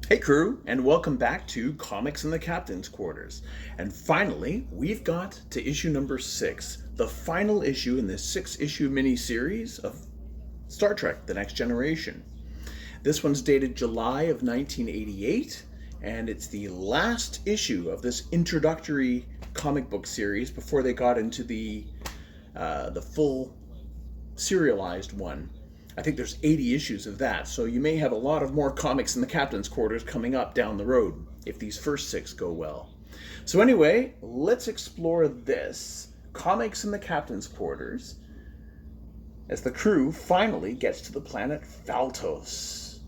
Hey crew, and welcome back to Comics in the Captain's Quarters. And finally, we've got to issue number 6, the final issue in this 6-issue mini-series of Star Trek: The Next Generation. This one's dated July of 1988, and it's the last issue of this introductory comic book series before they got into the full serialized one. I think there's 80 issues of that, so you may have a lot of more comics in the Captain's Quarters coming up down the road if these first 6 go well. So anyway, let's explore this Comics in the Captain's Quarters as the crew finally gets to the planet Phaltos.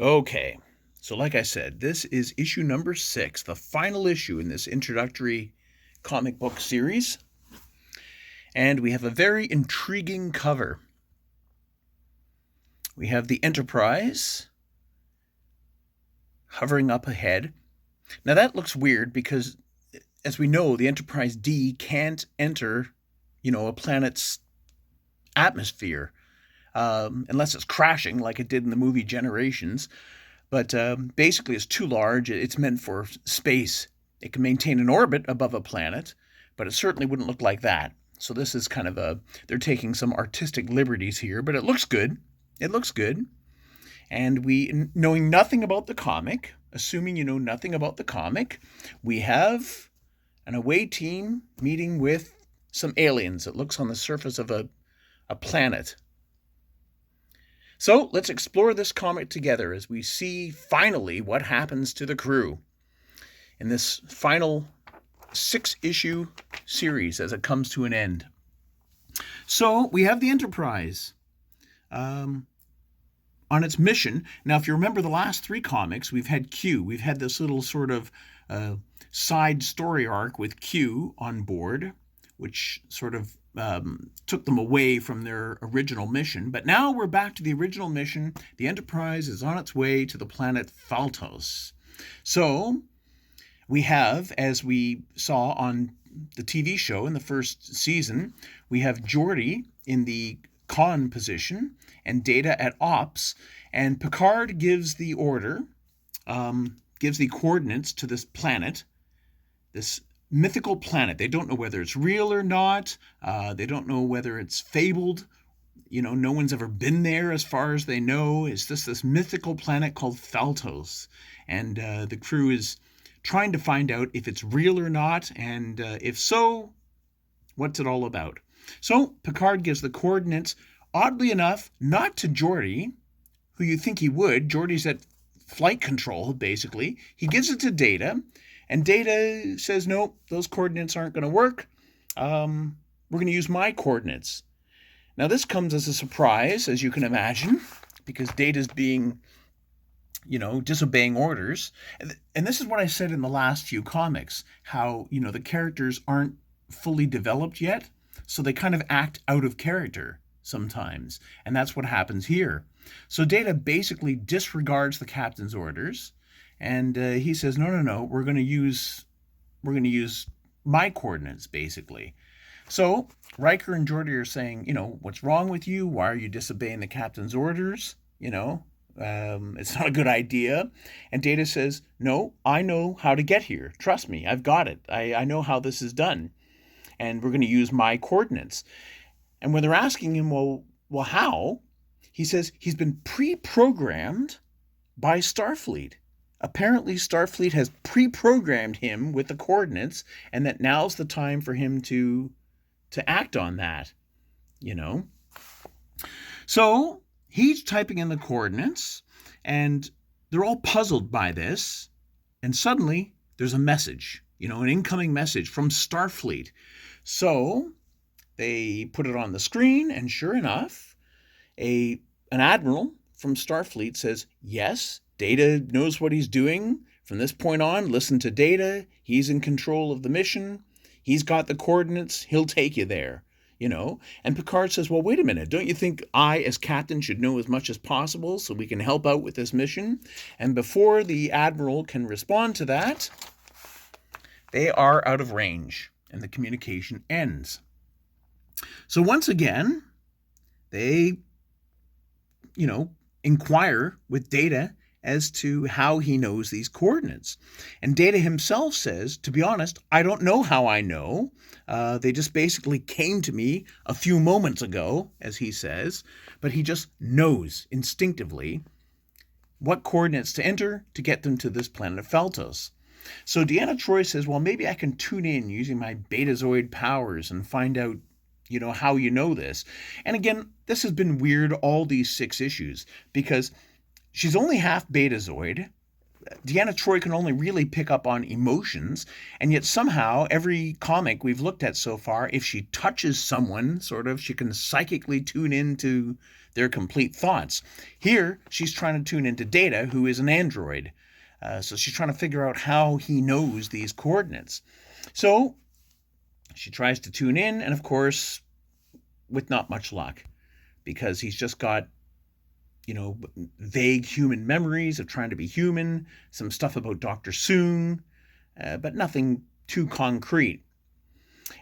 Okay, so like I said, this is issue number 6, the final issue in this introductory comic book series. And we have a very intriguing cover. We have the Enterprise hovering up ahead. Now that looks weird because, as we know, the Enterprise D can't enter, a planet's atmosphere unless it's crashing like it did in the movie Generations. But basically it's too large. It's meant for space. It can maintain an orbit above a planet, but it certainly wouldn't look like that. So this is kind of they're taking some artistic liberties here, but it looks good. It looks good. And knowing nothing about the comic, assuming you know nothing about the comic, we have an away team meeting with some aliens. It looks on the surface of a planet. So let's explore this comic together as we see finally what happens to the crew in this final 6-issue series as it comes to an end. So we have the Enterprise on its mission. Now, if you remember the last 3 comics, we've had Q. We've had this little sort of side story arc with Q on board, which sort of took them away from their original mission. But now we're back to the original mission. The Enterprise is on its way to the planet Phaltos. So we have, as we saw on the TV show in the first season, we have Geordi in the con position and Data at ops, and Picard gives the order, gives the coordinates to this planet, this mythical planet. They don't know whether it's real or not. They don't know whether it's fabled. No one's ever been there as far as they know. It's just this mythical planet called Phaltos, and the crew is trying to find out if it's real or not, and if so, what's it all about? So Picard gives the coordinates, oddly enough, not to Geordi, who you think he would. Geordi's at flight control, basically. He gives it to Data, and Data says, no, those coordinates aren't going to work. We're going to use my coordinates. Now, this comes as a surprise, as you can imagine, because Data's being disobeying orders. And this is what I said in the last few comics, how, the characters aren't fully developed yet, so they kind of act out of character sometimes. And that's what happens here. So Data basically disregards the captain's orders, and he says, no, we're going to use my coordinates, basically. So Riker and Geordi are saying, what's wrong with you? Why are you disobeying the captain's orders? It's not a good idea. And Data says, no, I know how to get here. Trust me, I've got it. I know how this is done. And we're going to use my coordinates. And when they're asking him, well, how? He says he's been pre-programmed by Starfleet. Apparently Starfleet has pre-programmed him with the coordinates, and that now's the time for him to act on that, So he's typing in the coordinates, and they're all puzzled by this. And suddenly there's a message, an incoming message from Starfleet. So they put it on the screen, and sure enough, an admiral from Starfleet says, yes, Data knows what he's doing. From this point on, listen to Data. He's in control of the mission. He's got the coordinates. He'll take you there. And Picard says, well, wait a minute. Don't you think I, as captain, should know as much as possible so we can help out with this mission? And before the admiral can respond to that, they are out of range and the communication ends. So once again, they, inquire with Data as to how he knows these coordinates. And Data himself says, to be honest, I don't know how I know. They just basically came to me a few moments ago, as he says, but he just knows instinctively what coordinates to enter to get them to this planet Feltos. So Deanna Troi says, well, maybe I can tune in using my Betazoid powers and find out, how you know this. And again, this has been weird all these 6 issues because she's only half Betazoid. Deanna Troi can only really pick up on emotions, and yet somehow every comic we've looked at so far, if she touches someone, she can psychically tune into their complete thoughts. Here, she's trying to tune into Data, who is an android. So she's trying to figure out how he knows these coordinates. So she tries to tune in, and of course, with not much luck, because he's just got vague human memories of trying to be human, some stuff about Dr. Soong, but nothing too concrete.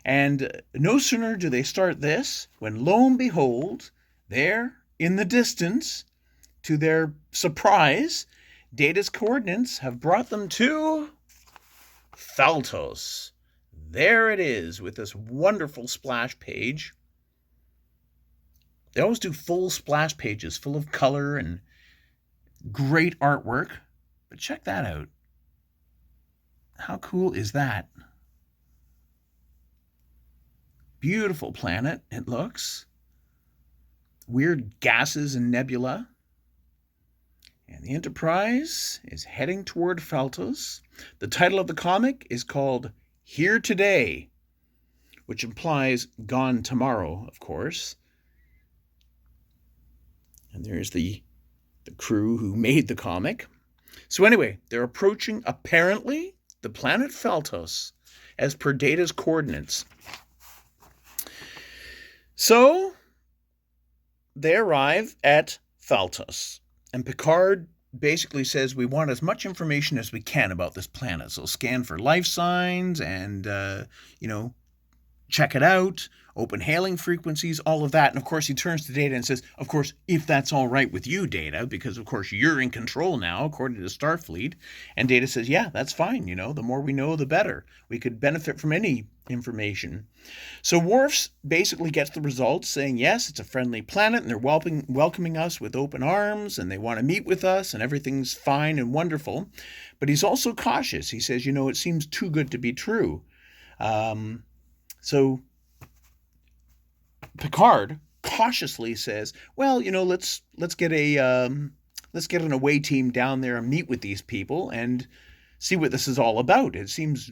And no sooner do they start this, when lo and behold, there in the distance, to their surprise, Data's coordinates have brought them to Feltos. There it is, with this wonderful splash page. They always do full splash pages full of color and great artwork. But check that out. How cool is that? Beautiful planet, it looks. Weird gases and nebula. And the Enterprise is heading toward Feltos. The title of the comic is called Here Today, which implies gone tomorrow, of course. And there's the crew who made the comic. So anyway, they're approaching, apparently, the planet Feltos, as per Data's coordinates. So, they arrive at Feltos. And Picard basically says, we want as much information as we can about this planet. So scan for life signs and, check it out, open hailing frequencies, all of that. And of course, he turns to Data and says, of course, if that's all right with you, Data, because of course you're in control now, according to Starfleet. And Data says, yeah, that's fine. The more we know, the better. We could benefit from any information. So Worf's basically gets the results saying, yes, it's a friendly planet and they're welcoming us with open arms and they want to meet with us and everything's fine and wonderful. But he's also cautious. He says, it seems too good to be true. So Picard cautiously says, well, let's get an away team down there and meet with these people and see what this is all about. It seems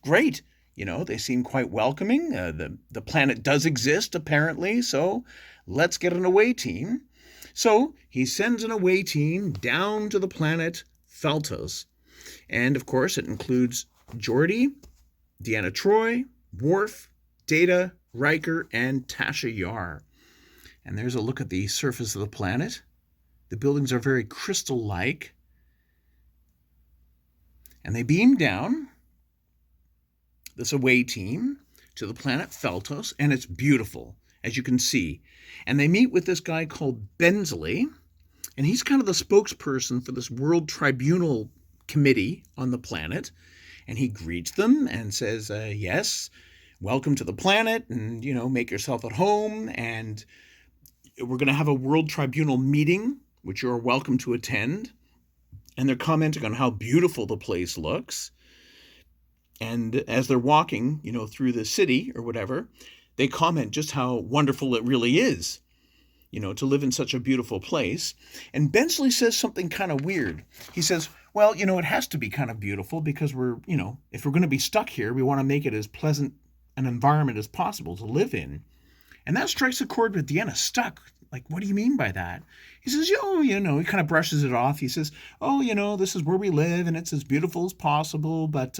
great. They seem quite welcoming. The planet does exist, apparently, so let's get an away team. So he sends an away team down to the planet Feltos. And, of course, it includes Geordi, Deanna Troi, Worf, Data, Riker, and Tasha Yar. And there's a look at the surface of the planet. The buildings are very crystal-like. And they beam down, this away team, to the planet Feltos, and it's beautiful, as you can see. And they meet with this guy called Bensley, and he's kind of the spokesperson for this World Tribunal Committee on the planet. And he greets them and says, yes, welcome to the planet, and, make yourself at home, and we're going to have a World Tribunal meeting, which you're welcome to attend. And they're commenting on how beautiful the place looks. And as they're walking, through the city or whatever, they comment just how wonderful it really is, to live in such a beautiful place. And Bensley says something kind of weird. He says, well, it has to be kind of beautiful because we're, if we're going to be stuck here, we want to make it as pleasant an environment as possible to live in. And that strikes a chord with Deanna. Stuck. Like, what do you mean by that? He says, he kind of brushes it off. He says, this is where we live and it's as beautiful as possible. But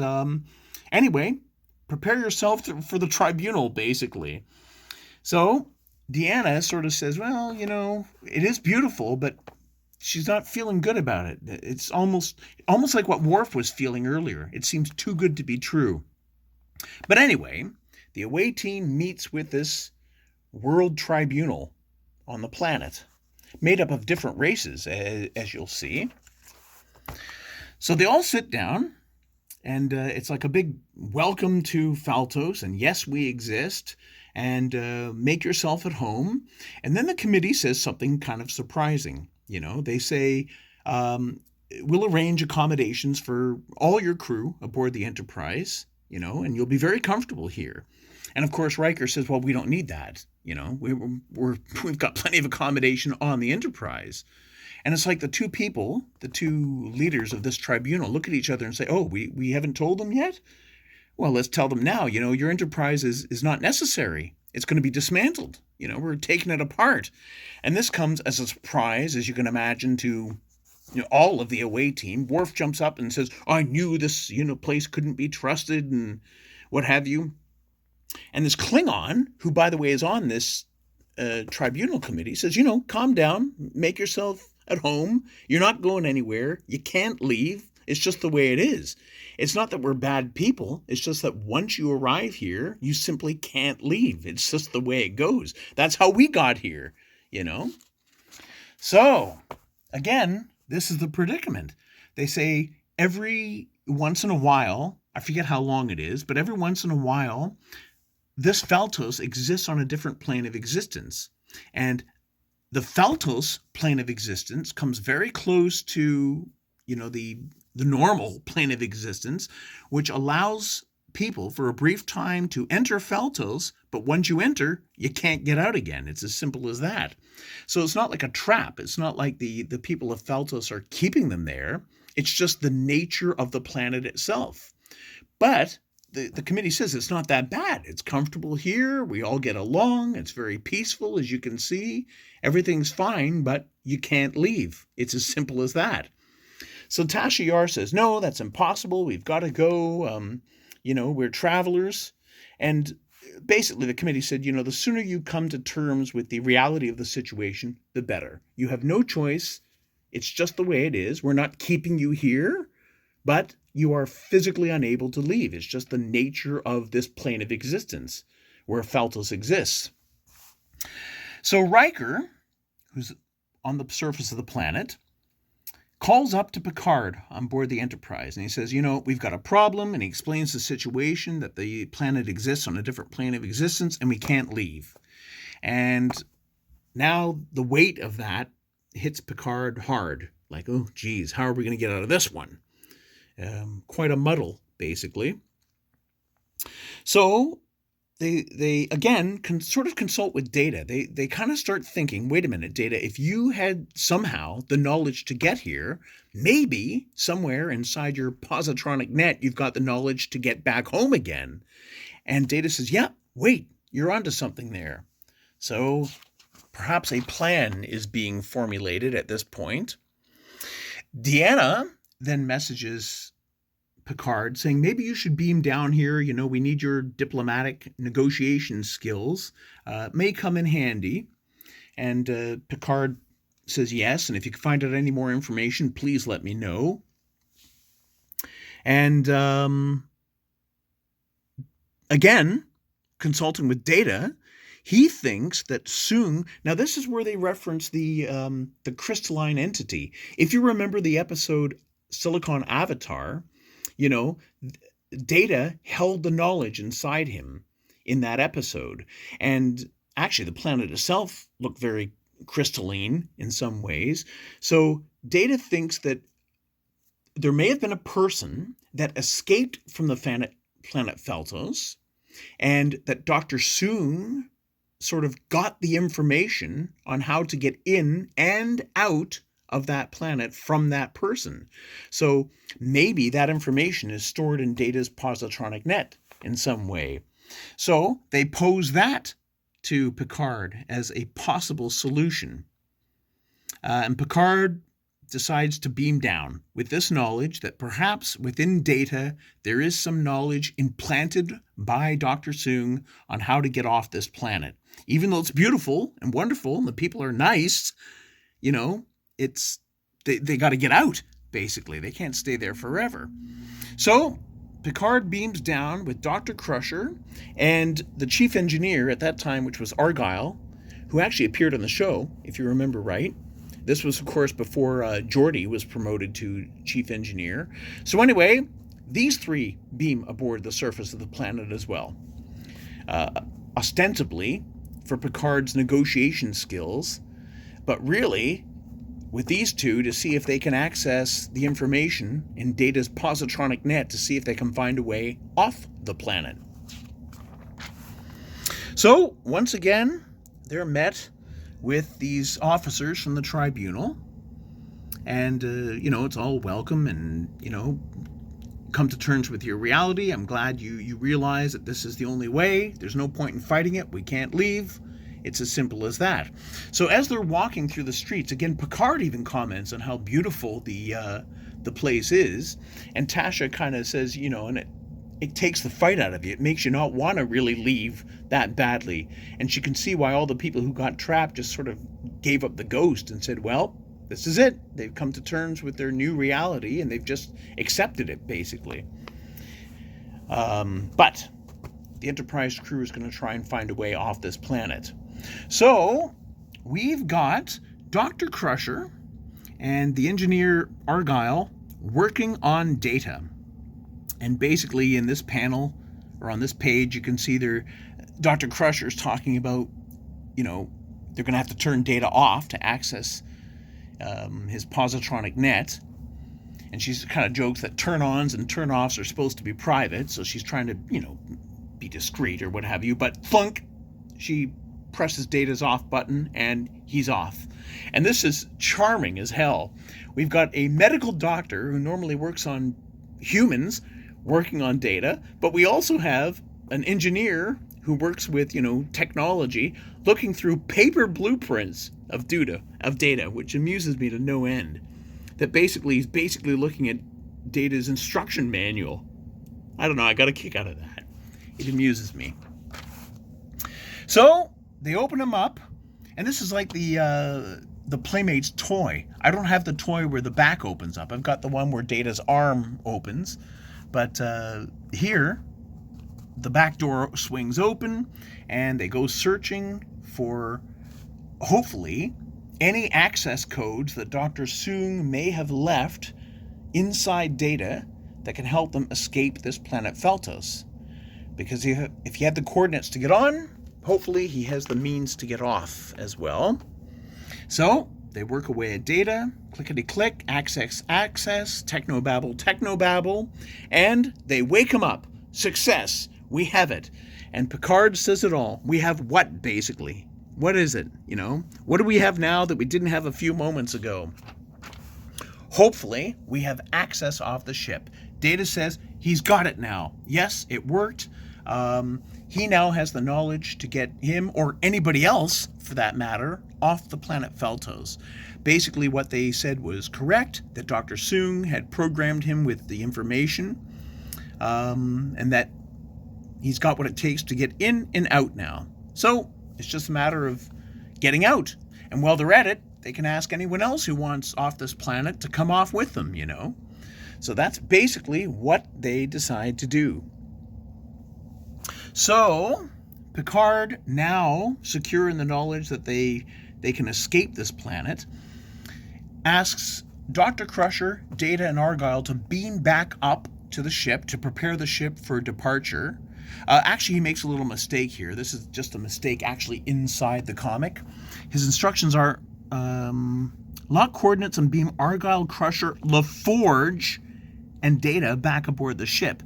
anyway, prepare yourself for the tribunal, basically. So Deanna sort of says, well, it is beautiful, but she's not feeling good about it. It's almost like what Worf was feeling earlier. It seems too good to be true. But anyway, the away team meets with this World Tribunal on the planet, made up of different races, as you'll see. So they all sit down, and it's like a big welcome to Faltos, and yes, we exist, and make yourself at home. And then the committee says something kind of surprising. They say, we'll arrange accommodations for all your crew aboard the Enterprise, and you'll be very comfortable here. And of course, Riker says, well, we don't need that. We've got plenty of accommodation on the Enterprise. And it's like the two leaders of this tribunal look at each other and say, oh, we haven't told them yet? Well, let's tell them now. Your Enterprise is not necessary. It's going to be dismantled. We're taking it apart. And this comes as a surprise, as you can imagine, to all of the away team. Worf jumps up and says, I knew this place couldn't be trusted and what have you. And this Klingon, who, by the way, is on this tribunal committee, says, calm down, make yourself at home. You're not going anywhere. You can't leave. It's just the way it is. It's not that we're bad people. It's just that once you arrive here, you simply can't leave. It's just the way it goes. That's how we got here, So, again, this is the predicament. They say every once in a while, I forget how long it is, but every once in a while, this Faltos exists on a different plane of existence. And the Faltos plane of existence comes very close to, the normal plane of existence, which allows people for a brief time to enter Faltos, but once you enter, you can't get out again. It's as simple as that. So it's not like a trap. It's not like the people of Faltos are keeping them there. It's just the nature of the planet itself. But the committee says it's not that bad. It's comfortable here. We all get along. It's very peaceful, as you can see. Everything's fine, but you can't leave. It's as simple as that. So Tasha Yar says, no, that's impossible. We've got to go. We're travelers. And basically the committee said, the sooner you come to terms with the reality of the situation, the better. You have no choice. It's just the way it is. We're not keeping you here, but you are physically unable to leave. It's just the nature of this plane of existence where Faltos exists. So Riker, who's on the surface of the planet, calls up to Picard on board the Enterprise, and he says, we've got a problem, and he explains the situation, that the planet exists on a different plane of existence, and we can't leave. And now the weight of that hits Picard hard, like, oh, geez, how are we going to get out of this one? Quite a muddle, basically. So they again sort of consult with Data. They kind of start thinking, wait a minute, Data, if you had somehow the knowledge to get here, maybe somewhere inside your positronic net, you've got the knowledge to get back home again. And Data says, yeah, wait, you're onto something there. So perhaps a plan is being formulated at this point. Deanna then messages Picard saying, maybe you should beam down here. We need your diplomatic negotiation skills. May come in handy. And Picard says yes. And if you can find out any more information, please let me know. And again, consulting with Data, he thinks that soon. Now, this is where they reference the crystalline entity. If you remember the episode Silicon Avatar, Data held the knowledge inside him in that episode. And actually, the planet itself looked very crystalline in some ways. So Data thinks that there may have been a person that escaped from the planet Faltos, and that Dr. Soong sort of got the information on how to get in and out of that planet from that person. So maybe that information is stored in Data's positronic net in some way. So they pose that to Picard as a possible solution. And Picard decides to beam down with this knowledge that perhaps within Data there is some knowledge implanted by Dr. Soong on how to get off this planet. Even though it's beautiful and wonderful and the people are nice, it's they got to get out, basically. They can't stay there forever. So Picard beams down with Dr. Crusher and the chief engineer at that time, which was Argyle, who actually appeared on the show, if you remember right. This was, of course, before Geordi was promoted to chief engineer. So anyway, these three beam aboard the surface of the planet as well. Ostensibly for Picard's negotiation skills, but really with these two to see if they can access the information in Data's positronic net to see if they can find a way off the planet. So, once again, they're met with these officers from the tribunal, and, it's all welcome and, come to terms with your reality. I'm glad you realize that this is the only way. There's no point in fighting it. We can't leave. It's as simple as that. So as they're walking through the streets, again, Picard even comments on how beautiful the place is, and Tasha kind of says, and it takes the fight out of you. It makes you not want to really leave that badly. And she can see why all the people who got trapped just sort of gave up the ghost and said, well, this is it. They've come to terms with their new reality and they've just accepted it, basically. But the Enterprise crew is going to try and find a way off this planet. So we've got Dr. Crusher and the engineer Argyle working on Data. And basically in this panel, or on this page, you can see Dr. Crusher's talking about, they're going to have to turn Data off to access his positronic net. And she's kind of jokes that turn-ons and turn-offs are supposed to be private, so she's trying to, be discreet or what have you. But thunk, she presses Data's off button and he's off. And this is charming as hell. We've got a medical doctor who normally works on humans working on Data, but we also have an engineer who works with, technology, looking through paper blueprints of Data, which amuses me to no end. That he's basically looking at Data's instruction manual. I don't know, I got a kick out of that. It amuses me. So they open him up, and this is like the Playmates toy. I don't have the toy where the back opens up. I've got the one where Data's arm opens. But here, the back door swings open, and they go searching for, hopefully, any access codes that Dr. Soong may have left inside Data that can help them escape this planet Feltos. Because if he had the coordinates to get on, hopefully he has the means to get off as well. So they work away at Data, clickety-click, access, technobabble, and they wake him up. Success, we have it. And Picard says it all. We have what, basically? What is it, What do we have now that we didn't have a few moments ago? Hopefully, we have access off the ship. Data says he's got it now. Yes, it worked. He now has the knowledge to get him, or anybody else, for that matter, off the planet Feltos. Basically, what they said was correct, that Dr. Soong had programmed him with the information, and that he's got what it takes to get in and out now. So, it's just a matter of getting out. And while they're at it, they can ask anyone else who wants off this planet to come off with them, So that's basically what they decide to do. So, Picard, now secure in the knowledge that they can escape this planet, asks Dr. Crusher, Data, and Argyle to beam back up to the ship to prepare the ship for departure. Actually, he makes a little mistake here. This is just a mistake actually inside the comic. His instructions are lock coordinates and beam Argyle, Crusher, LaForge, and Data back aboard the ship.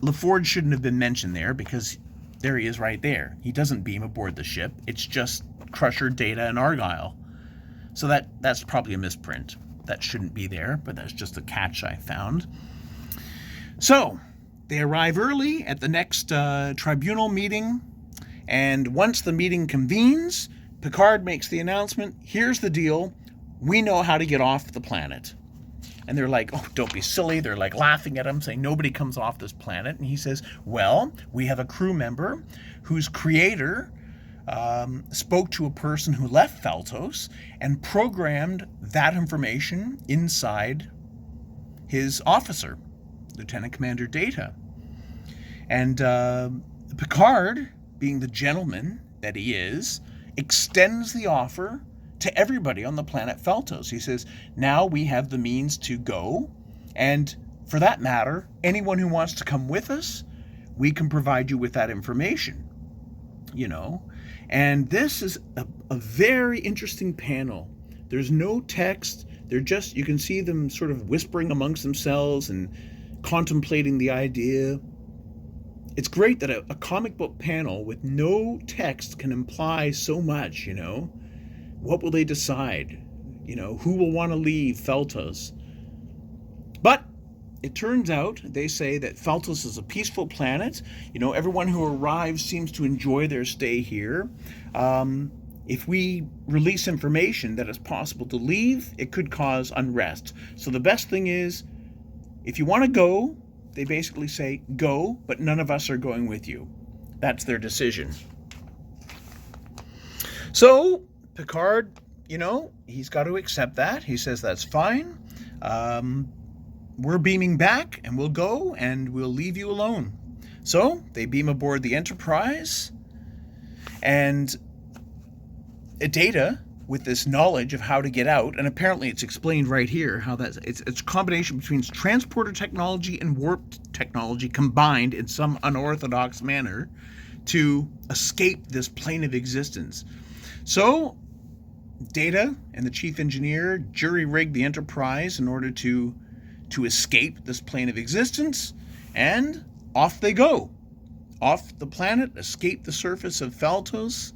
LaForge shouldn't have been mentioned there because there he is right there. He doesn't beam aboard the ship. It's just Crusher, Data, and Argyle. So that's probably a misprint. That shouldn't be there, but that's just a catch I found. So, they arrive early at the next tribunal meeting, and once the meeting convenes, Picard makes the announcement, here's the deal, we know how to get off the planet. And they're like, oh, don't be silly. They're like laughing at him, saying nobody comes off this planet. And he says, well, we have a crew member whose creator spoke to a person who left Feltos and programmed that information inside his officer, Lieutenant Commander Data. And Picard, being the gentleman that he is, extends the offer to everybody on the planet Feltos. He says, now we have the means to go, and for that matter, anyone who wants to come with us, we can provide you with that information, And this is a very interesting panel. There's no text. You can see them sort of whispering amongst themselves and contemplating the idea. It's great that a comic book panel with no text can imply so much, What will they decide? Who will want to leave Feltos? But it turns out, they say that Feltos is a peaceful planet. Everyone who arrives seems to enjoy their stay here. If we release information that it's possible to leave, it could cause unrest. So the best thing is, if you want to go, they basically say, go, but none of us are going with you. That's their decision. So Picard, he's got to accept that. He says that's fine. We're beaming back, and we'll go, and we'll leave you alone. So they beam aboard the Enterprise, and Data, with this knowledge of how to get out, and apparently it's explained right here how it's a combination between transporter technology and warp technology combined in some unorthodox manner to escape this plane of existence. So Data and the chief engineer jury-rigged the Enterprise in order to escape this plane of existence, and off they go. Off the planet, escape the surface of Feltos,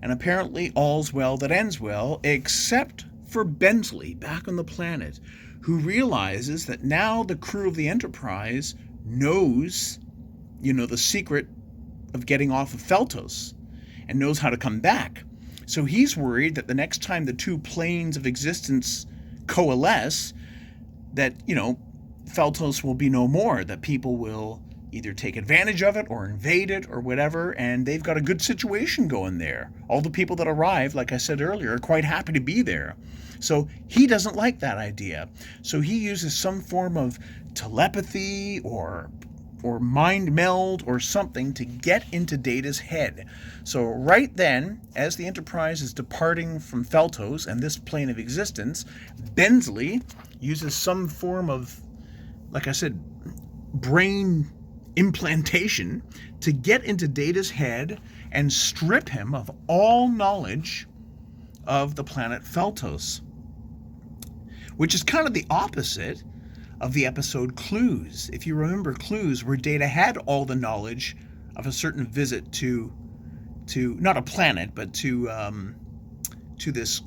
and apparently all's well that ends well, except for Bensley back on the planet, who realizes that now the crew of the Enterprise knows, the secret of getting off of Feltos, and knows how to come back. So he's worried that the next time the two planes of existence coalesce, that, Feltos will be no more, that people will either take advantage of it or invade it or whatever, and they've got a good situation going there. All the people that arrive, like I said earlier, are quite happy to be there. So he doesn't like that idea. So he uses some form of telepathy or mind meld or something to get into Data's head. So right then, as the Enterprise is departing from Feltos and this plane of existence, Bensley uses some form of, like I said, brain implantation to get into Data's head and strip him of all knowledge of the planet Feltos, which is kind of the opposite of the episode Clues. If you remember Clues, where Data had all the knowledge of a certain visit to not a planet, but to this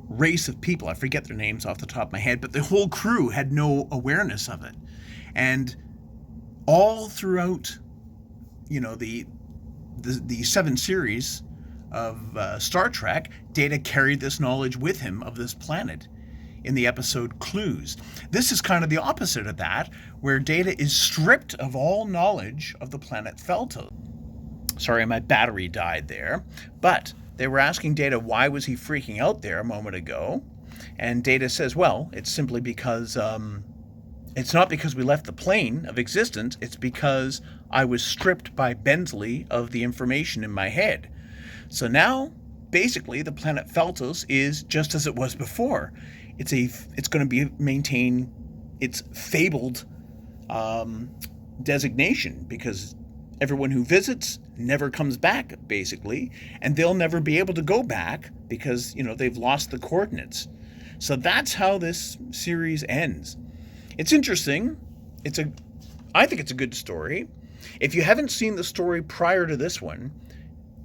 race of people. I forget their names off the top of my head, but the whole crew had no awareness of it. And all throughout, the 7 series of Star Trek, Data carried this knowledge with him of this planet in the episode Clues. This is kind of the opposite of that, where Data is stripped of all knowledge of the planet Feltos. Sorry, my battery died there. But they were asking Data why was he freaking out there a moment ago. And Data says, well, it's simply because it's not because we left the plane of existence, it's because I was stripped by Bensley of the information in my head. So now, basically, the planet Feltos is just as it was before. It's going to maintain its fabled designation, because everyone who visits never comes back, basically, and they'll never be able to go back because, they've lost the coordinates. So that's how this series ends. It's interesting. I think it's a good story. If you haven't seen the story prior to this one,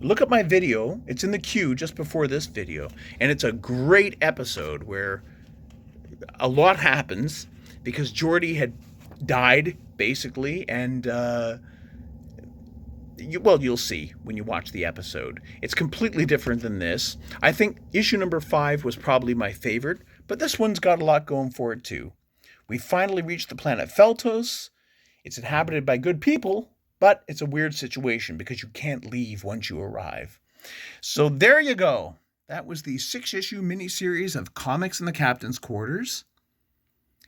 look at my video. It's in the queue just before this video, and it's a great episode where a lot happens because Geordi had died, basically, and you'll see when you watch the episode. It's completely different than this. I think issue number 5 was probably my favorite, but this one's got a lot going for it too. We finally reached the planet Feltos. It's inhabited by good people, but it's a weird situation because you can't leave once you arrive. So there you go. That was the 6-issue miniseries of Comics in the Captain's Quarters.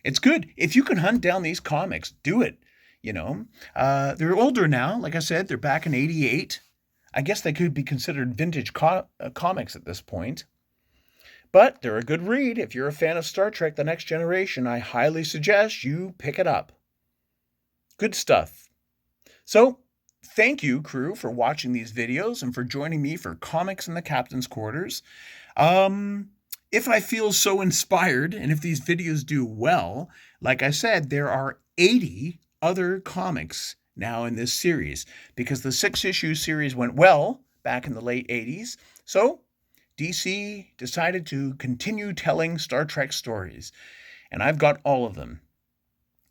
It's good. If you can hunt down these comics, do it. They're older now. Like I said, they're back in 88. I guess they could be considered vintage comics at this point. But they're a good read. If you're a fan of Star Trek The Next Generation, I highly suggest you pick it up. Good stuff. So, thank you, crew, for watching these videos and for joining me for Comics in the Captain's Quarters. If I feel so inspired, and if these videos do well, like I said, there are 80 other comics now in this series, because the 6-issue series went well back in the late 80s. So DC decided to continue telling Star Trek stories, and I've got all of them.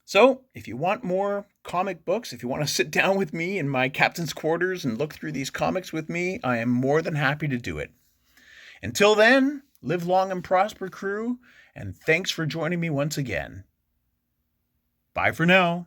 So if you want more comic books, if you want to sit down with me in my captain's quarters and look through these comics with me, I am more than happy to do it. Until then, live long and prosper, crew, and thanks for joining me once again. Bye for now.